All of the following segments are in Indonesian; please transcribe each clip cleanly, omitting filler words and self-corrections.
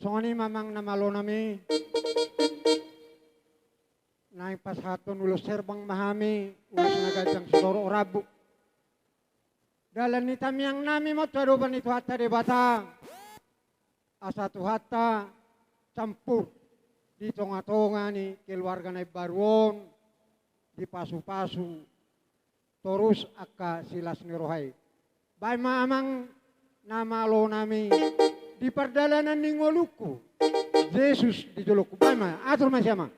Songani mamang namalo nami. Naik pas hatun ulos serbang mahami. Ulos nagajang sudoro orabu. Dalan ni tamiyang nami mo taruban itu hatta de batang. Asa tu hatta campur di tonga-tonga ni keluarga na baruon di pasu-pasu terus akka silas ni rohai. Bay mamang namalo nami di perdalanan ni ngoluku Yesus di juluku. Bay ma atur masyama.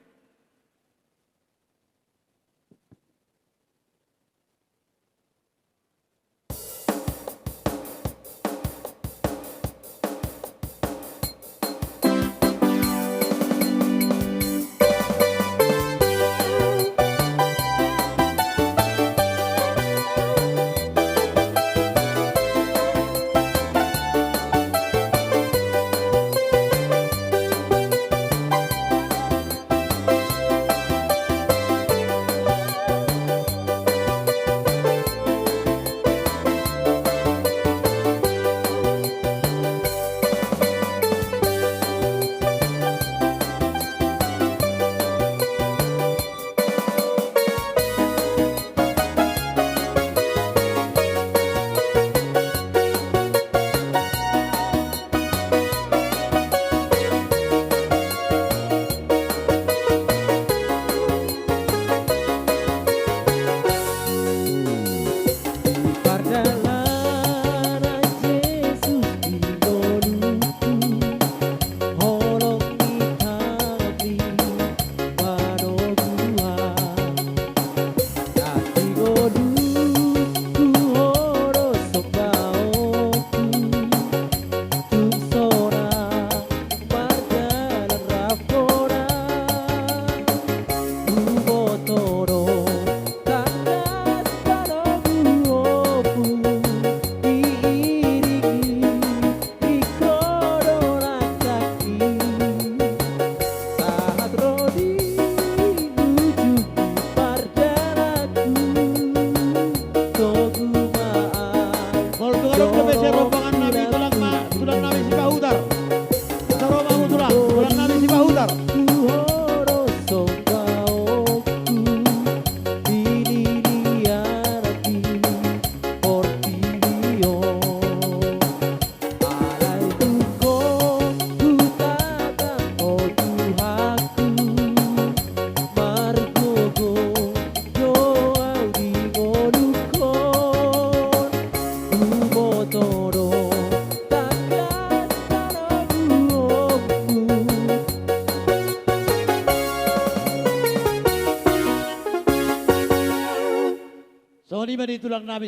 So, di ba dito lang namin